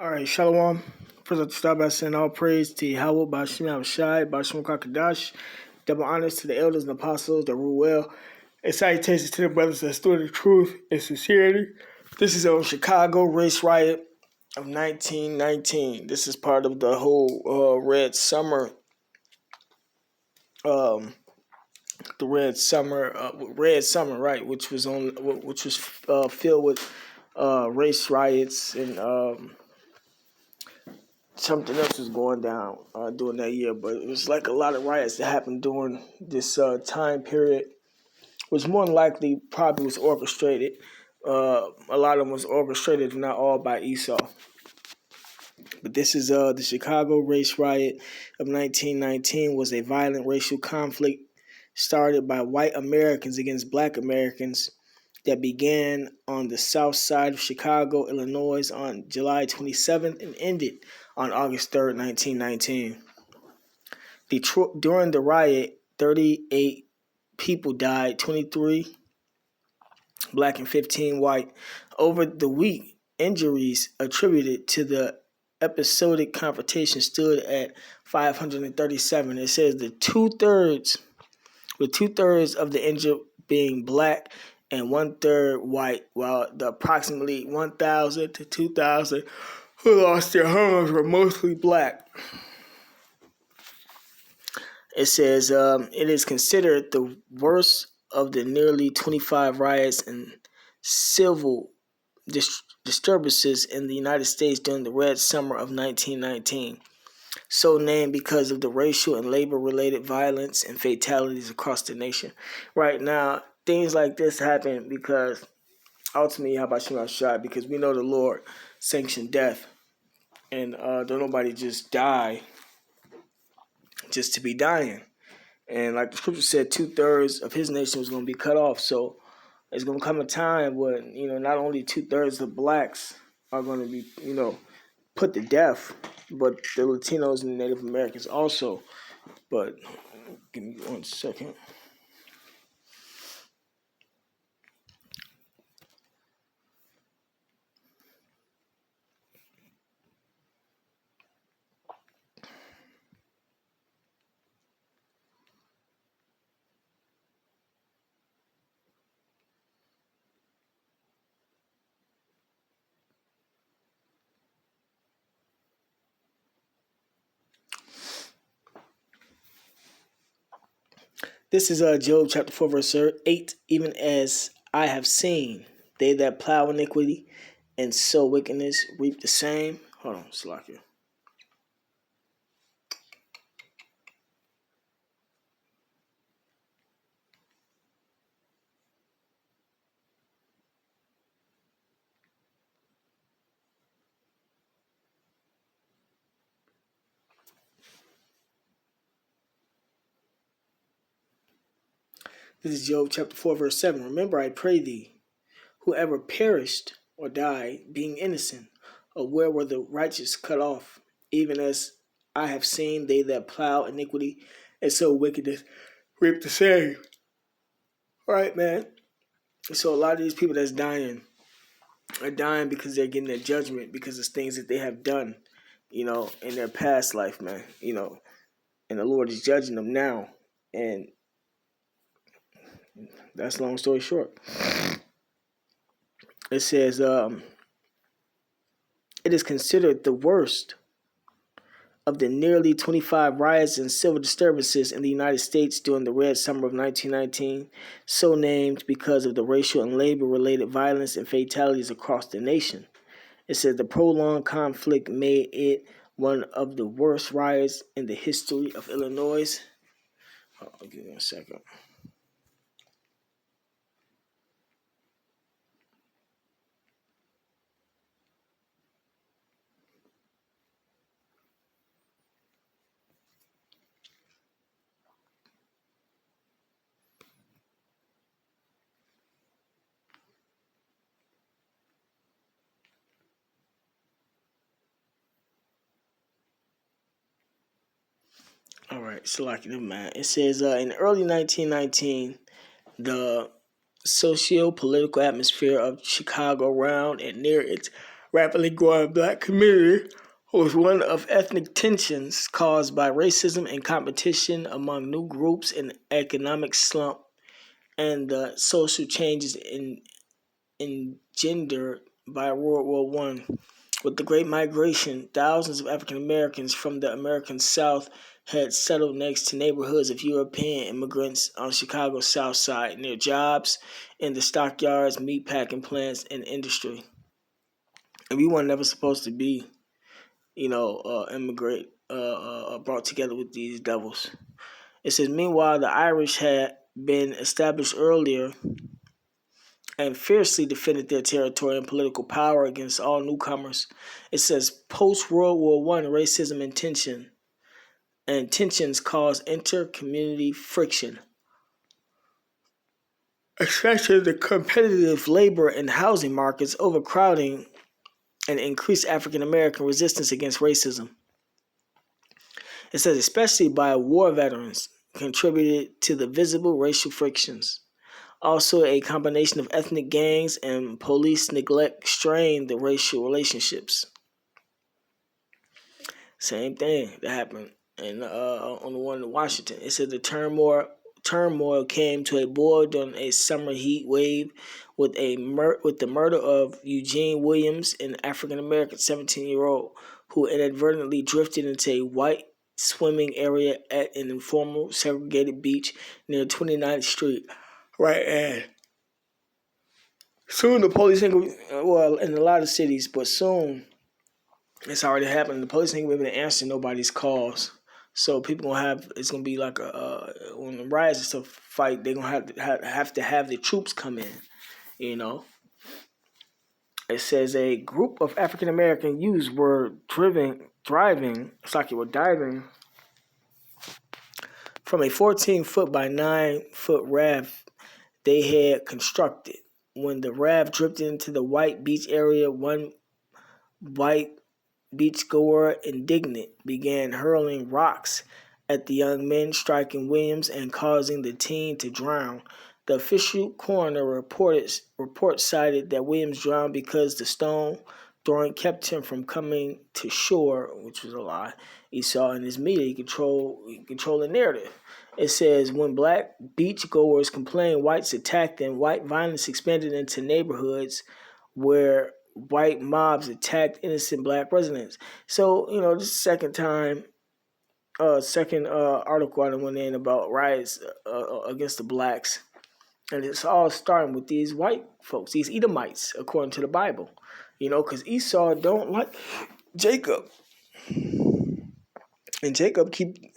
All right, Shalom. First, I'll start by saying all praise to Yahweh, Bashim Abishai, Bashim Kakadash. Double honors to the elders and apostles that rule well. And salutations to the brothers that stood the truth and sincerity. This is on Chicago race riot of 1919. This is part of the whole Red Summer, Red Summer, right? Which was filled with race riots and something else was going down during that year, but it was like a lot of riots that happened during this time period, which more than likely probably was orchestrated. A lot of them was orchestrated, if not all, by Esau. But this is the Chicago race riot of 1919 was a violent racial conflict started by white Americans against black Americans that began on the south side of Chicago, Illinois on July 27th and ended on August 3rd, 1919. During the riot, 38 people died, 23 black and 15 white. Over the week, injuries attributed to the episodic confrontation stood at 537. It says with two-thirds of the injured being black and 1/3 white, while the approximately 1,000 to 2,000 who lost their homes were mostly black. It says it is considered the worst of the nearly 25 riots and civil disturbances in the United States during the Red Summer of 1919, so named because of the racial and labor-related violence and fatalities across the nation. Right now, things like this happen because ultimately, how about you shot? Because we know the Lord sanctioned death, and don't nobody just die just to be dying. And like the scripture said, 2/3 of his nation was going to be cut off. So it's going to come a time when, not only 2/3 of blacks are going to be, put to death, but the Latinos and the Native Americans also. But give me 1 second. This is Job chapter 4, verse 8. Even as I have seen, they that plow iniquity and sow wickedness reap the same. Hold on, Slakia. This is Job chapter 4, verse 7. Remember, I pray thee, whoever perished or died, being innocent, or where were the righteous cut off, even as I have seen they that plow iniquity and sow wickedness reap the same. All right, man. So a lot of these people that's dying are dying because they're getting their judgment because of things that they have done, in their past life, man. And the Lord is judging them now. And that's long story short. It says, it is considered the worst of the nearly 25 riots and civil disturbances in the United States during the Red Summer of 1919, so named because of the racial and labor-related violence and fatalities across the nation. It says the prolonged conflict made it one of the worst riots in the history of Illinois. I'll give you a second. All right, so like man, it says in early 1919, the socio-political atmosphere of Chicago around and near its rapidly growing black community was one of ethnic tensions caused by racism and competition among new groups and economic slump and the social changes engendered by World War One. With the Great Migration, thousands of African Americans from the American South had settled next to neighborhoods of European immigrants on Chicago's South Side, near jobs in the stockyards, meatpacking plants, and industry. And we weren't never supposed to be, immigrate, brought together with these devils. It says, meanwhile, the Irish had been established earlier and fiercely defended their territory and political power against all newcomers. It says post World War One racism and tensions caused inter-community friction, especially the competitive labor and housing markets, overcrowding, and increased African American resistance against racism. It says especially by war veterans contributed to the visible racial frictions. Also, a combination of ethnic gangs and police neglect strained the racial relationships. Same thing that happened on the one in Washington. It said the turmoil came to a boil during a summer heat wave with the murder of Eugene Williams, an African American 17-year-old who inadvertently drifted into a white swimming area at an informal segregated beach near 29th Street. Right, and soon the police ain't gonna, well, in a lot of cities, but soon it's already happened. The police ain't gonna be able to answer nobody's calls. So people gonna have, it's gonna be like when the riots and stuff fight, they're gonna have the troops come in. You know, it says a group of African American youths were driving from a 14-foot by 9-foot raft they had constructed. When the raft drifted into the white beach area, one white beachgoer, indignant, began hurling rocks at the young men, striking Williams and causing the teen to drown. The official coroner report cited that Williams drowned because the stone throwing kept him from coming to shore, which was a lie. He saw in his media he controlled the narrative. It says when black beachgoers complained, whites attacked them. White violence expanded into neighborhoods where white mobs attacked innocent black residents. So, this is the second article I went in about riots against the blacks. And it's all starting with these white folks, these Edomites, according to the Bible. Because Esau don't like Jacob. And Jacob keep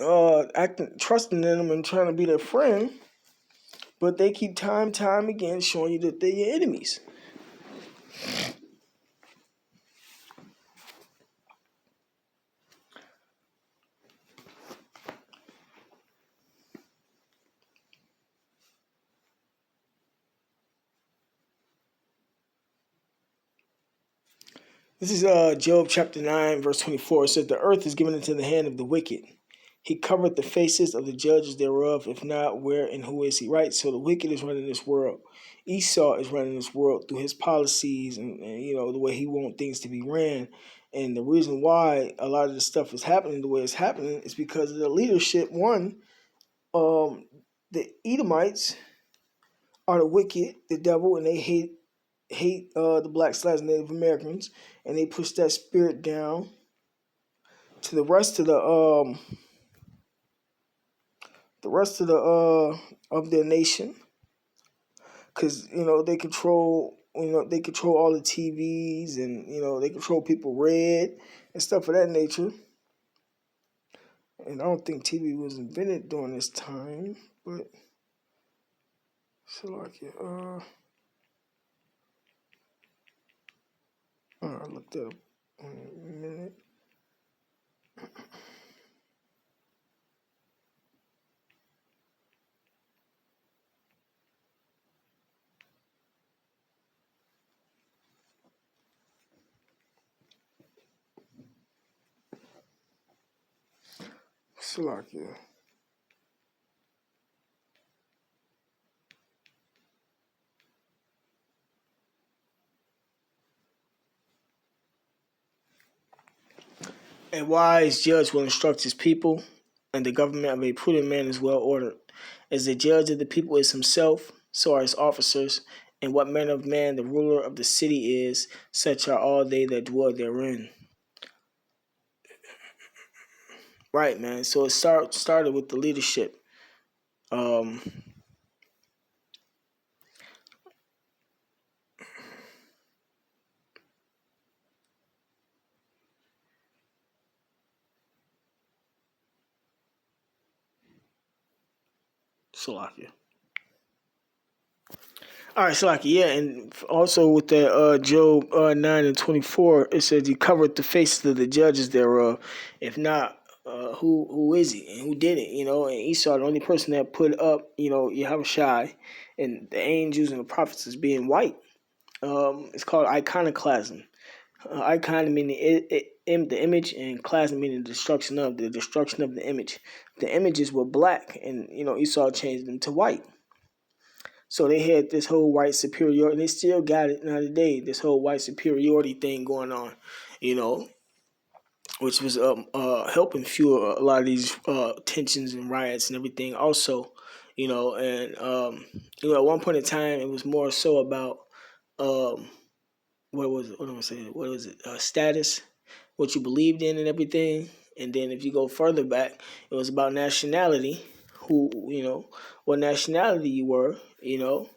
trusting in them and trying to be their friend. But they keep time again showing you that they're your enemies. This is Job chapter 9, verse 24. It says, the earth is given into the hand of the wicked. He covered the faces of the judges thereof. If not, where and who is he? Right? So the wicked is running this world. Esau is running this world through his policies and the way he wants things to be ran. And the reason why a lot of this stuff is happening the way it's happening is because of the leadership. One, the Edomites are the wicked, the devil, and they hate the black/Native Americans, and they push that spirit down to the rest of of their nation, because they control all the TVs, and they control people red and stuff of that nature. And I don't think TV was invented during this time, but I looked that up in a minute. Salakia. A wise judge will instruct his people, and the government of a prudent man is well ordered. As the judge of the people is himself, so are his officers, and what manner of man the ruler of the city is, such are all they that dwell therein. Right, man. So it started with the leadership. Um, Salakia. All right, Salaki, yeah, and also with that Job 9:24, it says he covered the faces of the judges thereof. If not, who is he and who did it? You know, and Esau, the only person that put up, Yahushai and the angels and the prophets as being white. It's called iconoclasm. Icon meaning the image, and clasm meaning the destruction of the image. The images were black, and Esau changed them to white. So they had this whole white superiority, and they still got it now today. This whole white superiority thing going on, you know, which was helping fuel a lot of these tensions and riots and everything. Also, and at one point in time, it was more so about um, what was it? What am I saying? What was it? Status, what you believed in, and everything. And then if you go further back, it was about nationality. Who what nationality you were, and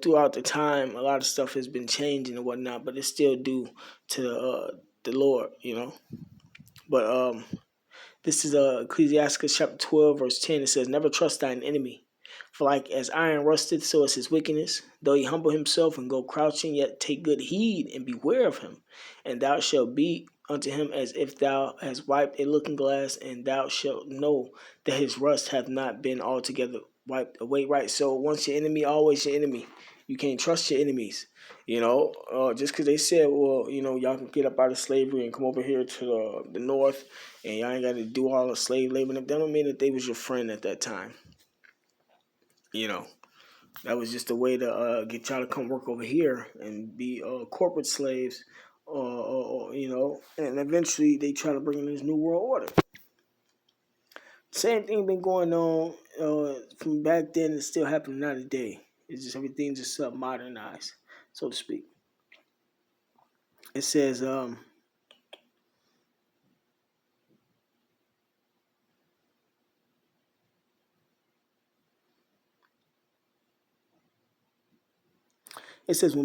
throughout the time, a lot of stuff has been changing and whatnot, but it's still due to the Lord, But this is Ecclesiastes chapter 12, verse 10. It says, "Never trust thine enemy, for like as iron rusteth, so is his wickedness. Though he humble himself and go crouching, yet take good heed and beware of him. And thou shalt be unto him as if thou hast wiped a looking glass, and thou shalt know that his rust hath not been altogether wiped away." Right. So once your enemy, always your enemy. You can't trust your enemies. Just because they said, well, y'all can get up out of slavery and come over here to the north, and y'all ain't got to do all the slave labor. That don't mean that they was your friend at that time. That was just a way to get y'all to come work over here and be corporate slaves, and eventually they try to bring in this new world order. Same thing been going on from back then. It's still happening now today. It's just everything just modernized, so to speak. It says, when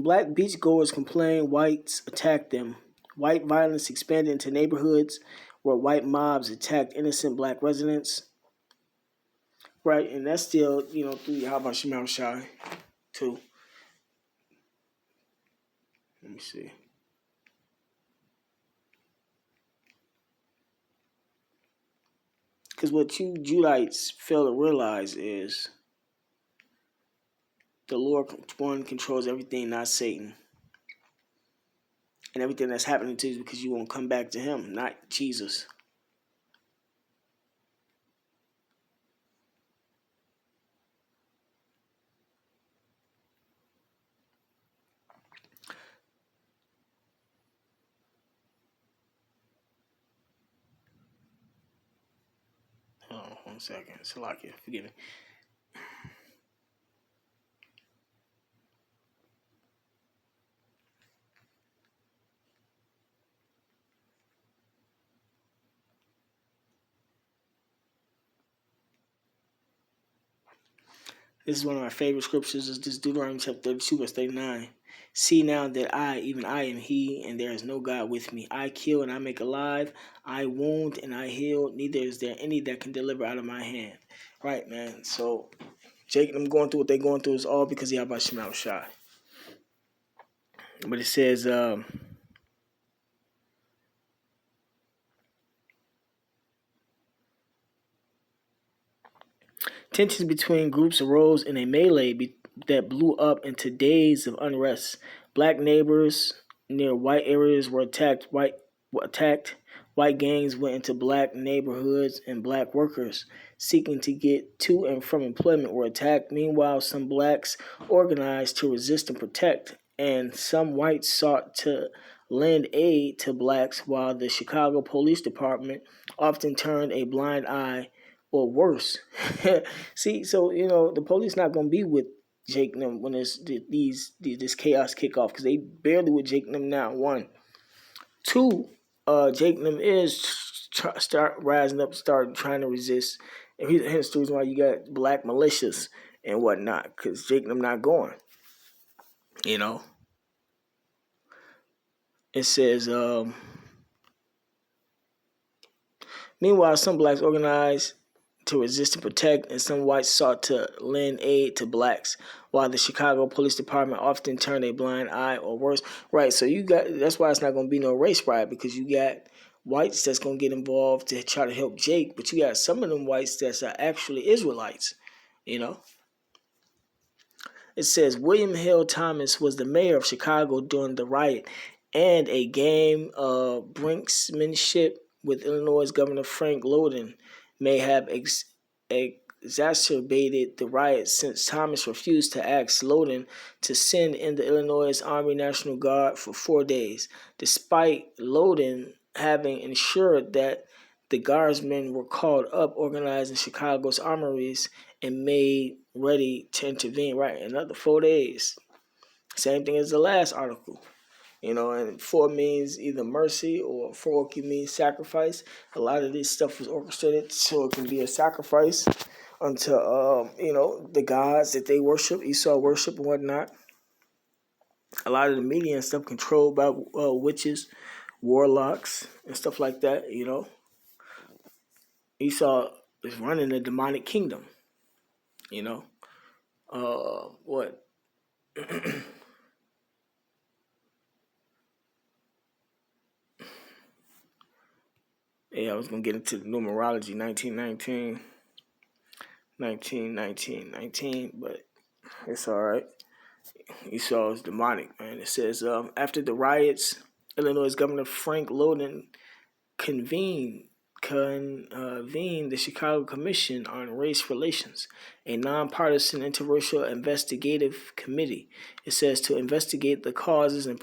black beachgoers complain, whites attack them. White violence expanded into neighborhoods where white mobs attacked innocent black residents. Right, and that's still, through Yahweh Shemel Shai, too. Let me see. Because what you Judites fail to realize is the Lord, one, controls everything, not Satan. And everything that's happening to you is because you won't come back to him, not Jesus. Oh, 1 second. Salakia, forgive me. This is one of my favorite scriptures. Is this Deuteronomy chapter 32, verse 39. "See now that I, even I, am he, and there is no God with me. I kill and I make alive. I wound and I heal. Neither is there any that can deliver out of my hand." Right, man. So Jacob, them going through what they're going through is all because of Yahweh Shemel Shai. But it says, tensions between groups arose in a melee that blew up into days of unrest. Black neighbors near white areas were attacked. White gangs went into black neighborhoods, and black workers seeking to get to and from employment were attacked. Meanwhile, some blacks organized to resist and protect, and some whites sought to lend aid to blacks, while the Chicago Police Department often turned a blind eye or worse. See, so the police not gonna be with Jake and them when this chaos kick off because they barely with Jake and them now. One, two, Jake and them is start rising up, start trying to resist, and hence the reason why you got black militias and whatnot because Jake and them not going. You know, it says. Meanwhile, some blacks organized to resist and protect, and some whites sought to lend aid to blacks, while the Chicago Police Department often turned a blind eye or worse. Right, so that's why it's not going to be no race riot because you got whites that's going to get involved to try to help Jake, but you got some of them whites that's actually Israelites, you know. It says William Hill Thomas was the mayor of Chicago during the riot, and a game of brinksmanship with Illinois Governor Frank Lowden may have exacerbated the riot since Thomas refused to ask Lowden to send in the Illinois Army National Guard for 4 days, despite Lowden having ensured that the guardsmen were called up, organized in Chicago's armories, and made ready to intervene. Right, another 4 days. Same thing as the last article. And 4 means either mercy or 4 can mean sacrifice. A lot of this stuff was orchestrated so it can be a sacrifice unto the gods that they worship, Esau worship and whatnot. A lot of the media and stuff controlled by witches, warlocks, and stuff like that. Esau is running a demonic kingdom. What? Yeah, I was going to get into the numerology, 1919, but it's all right. Esau is demonic, man. It says, after the riots, Illinois Governor Frank Lowden convened the Chicago Commission on Race Relations, a nonpartisan interracial investigative committee. It says to investigate the causes and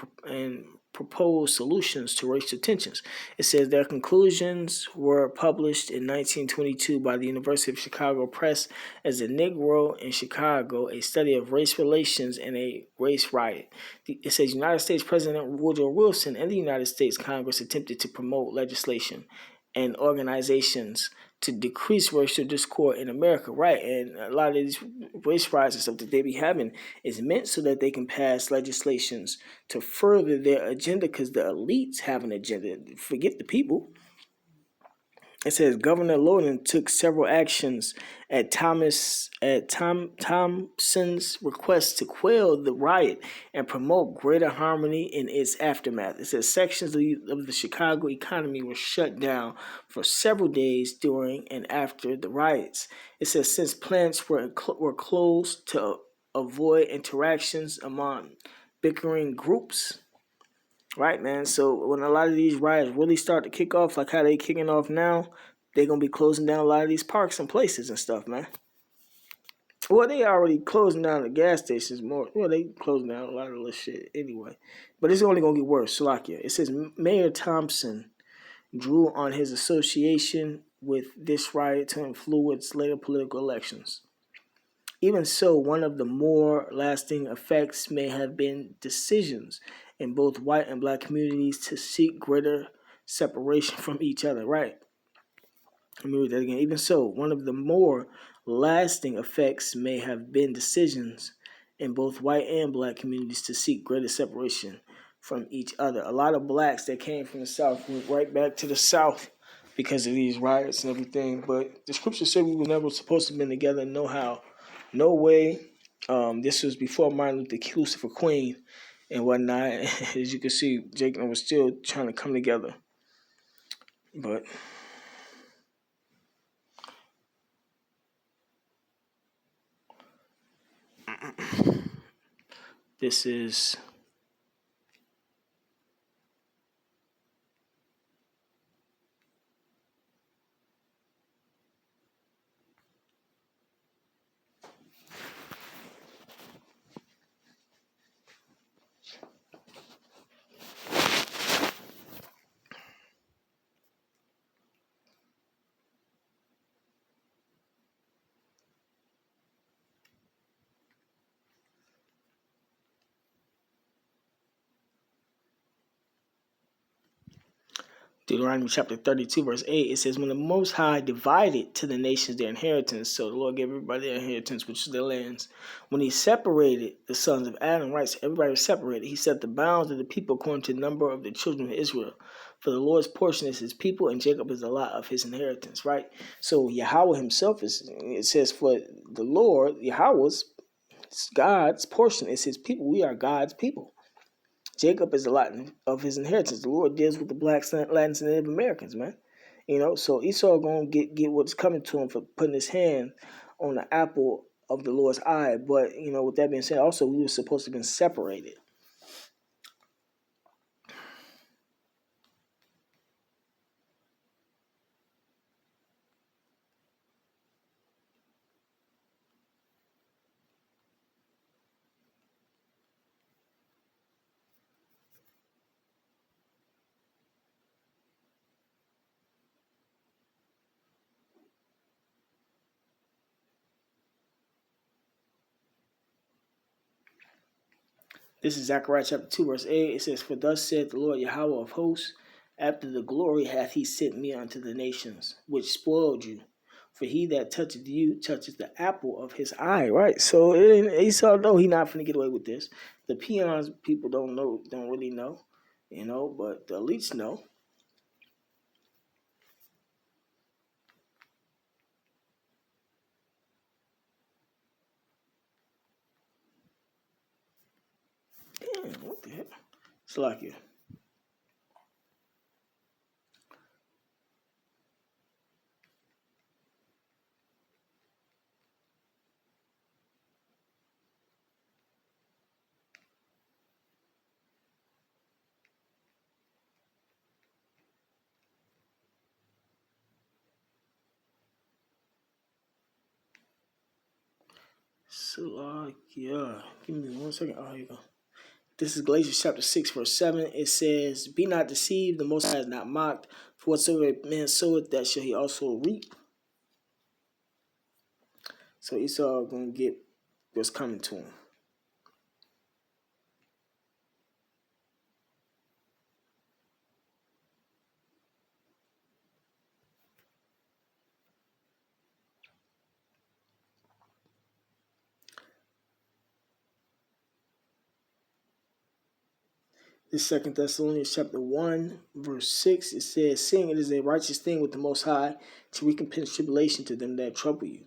propose solutions to racial tensions. It says their conclusions were published in 1922 by the University of Chicago Press as a Negro in Chicago, a study of race relations and a race riot. It says United States President Woodrow Wilson and the United States Congress attempted to promote legislation and organizations to decrease racial discord in America, right? And a lot of these race riots and stuff that they be having is meant so that they can pass legislations to further their agenda because the elites have an agenda. Forget the people. It says Governor Lowden took several actions at Thompson's request to quell the riot and promote greater harmony in its aftermath. It says sections of the Chicago economy were shut down for several days during and after the riots. It says since plants were closed to avoid interactions among bickering groups. Right, man. So when a lot of these riots really start to kick off, like how they kicking off now, they're going to be closing down a lot of these parks and places and stuff, man. Well, they already closing down the gas stations more. Well, they closing down a lot of this shit anyway. But it's only going to get worse. Salakia. It says Mayor Thompson drew on his association with this riot to influence later political elections. Even so, one of the more lasting effects may have been decisions in both white and black communities to seek greater separation from each other. Right. Let me read that again. Even so, one of the more lasting effects may have been decisions in both white and black communities to seek greater separation from each other. A lot of blacks that came from the South went right back to the South because of these riots and everything. But the scripture said we were never supposed to be together. No how. No way. This was before Martin Luther Lucifer Queen and whatnot. As you can see, Jake and I was still trying to come together. But this is Deuteronomy chapter 32, verse 8, it says, when the Most High divided to the nations their inheritance, so the Lord gave everybody their inheritance, which is their lands. When he separated the sons of Adam, right, so everybody was separated, he set the bounds of the people according to the number of the children of Israel. For the Lord's portion is his people, and Jacob is the lot of his inheritance, right? So Yahweh himself it says, for the Lord, Yahweh's, God's portion is his people. We are God's people. Jacob is a lot of his inheritance. The Lord deals with the blacks, Latins, and Native Americans, man. So Esau gonna get what's coming to him for putting his hand on the apple of the Lord's eye. But with that being said, also we were supposed to have been separated. This is Zechariah chapter 2, verse 8. It says, for thus saith the Lord Yahweh of hosts, after the glory hath he sent me unto the nations, which spoiled you. For he that toucheth you touches the apple of his eye, right? So Esau know he not finna get away with this. The peons people don't really know, but the elites know. Damn, what the heck? It's like you. Salakia. Give me 1 second. Oh, here you go. This is Galatians chapter 6, verse 7. It says, be not deceived, the Most High is not mocked. For whatsoever man soweth, that shall he also reap. So Esau going to get what's coming to him. This 2 Thessalonians chapter 1, verse 6, it says, seeing it is a righteous thing with the Most High to recompense tribulation to them that trouble you.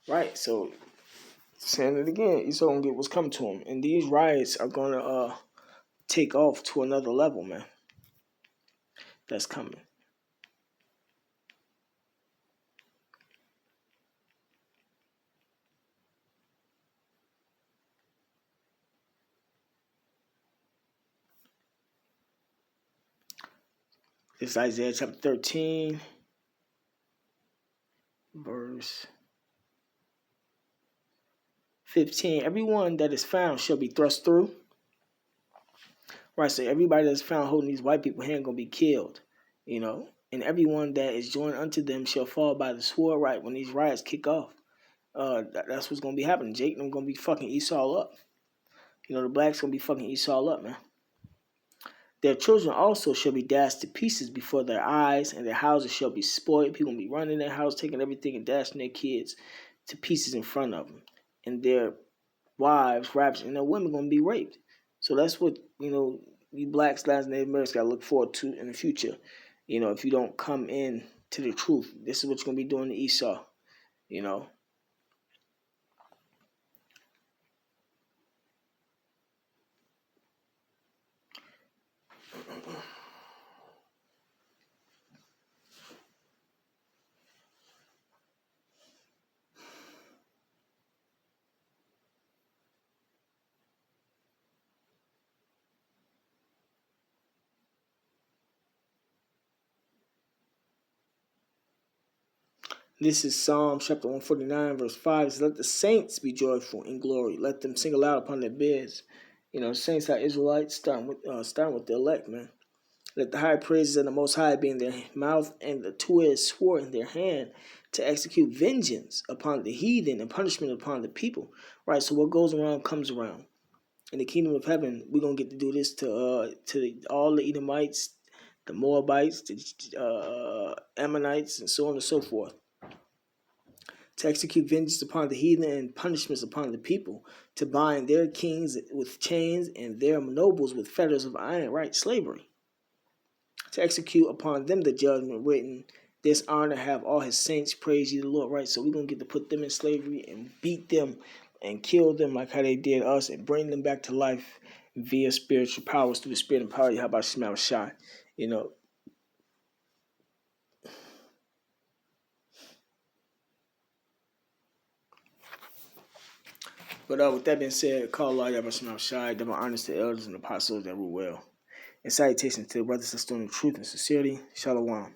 Right, so saying it again, Esau going to get what's coming to him. And these riots are going to take off to another level, man. That's coming. This is Isaiah chapter 13, verse 15. Everyone that is found shall be thrust through. Right, so everybody that's found holding these white people hand going to be killed, And everyone that is joined unto them shall fall by the sword, right, when these riots kick off. That's what's going to be happening. Jake them going to be fucking Esau up. The blacks going to be fucking Esau up, man. Their children also shall be dashed to pieces before their eyes, and their houses shall be spoiled. People will be running their house, taking everything and dashing their kids to pieces in front of them. And their wives, raps, and their women going to be raped. So that's what, you blacks, Latins, Native Americans got to look forward to in the future. If you don't come in to the truth, this is what you're going to be doing to Esau, This is Psalm chapter 149, verse 5. It says, let the saints be joyful in glory. Let them sing aloud upon their beds. Saints are Israelites, starting with the elect, man. Let the high praises of the Most High be in their mouth, and the two-edged sword in their hand, to execute vengeance upon the heathen and punishment upon the people. Right, so what goes around comes around. In the kingdom of heaven, we're going to get to do this to all the Edomites, the Moabites, the Ammonites, and so on and so forth. To execute vengeance upon the heathen and punishments upon the people, to bind their kings with chains and their nobles with fetters of iron, right? Slavery. To execute upon them the judgment written, this honor have all his saints, praise ye the Lord, right? So we're going to get to put them in slavery and beat them and kill them like how they did us and bring them back to life via spiritual powers through the spirit and power. How about Shema Shai? You know, but with that being said, call Allah Yabashim Shai, double honors to elders and apostles that rule well. And salutations to the brothers that stood in truth and sincerity. Shalom.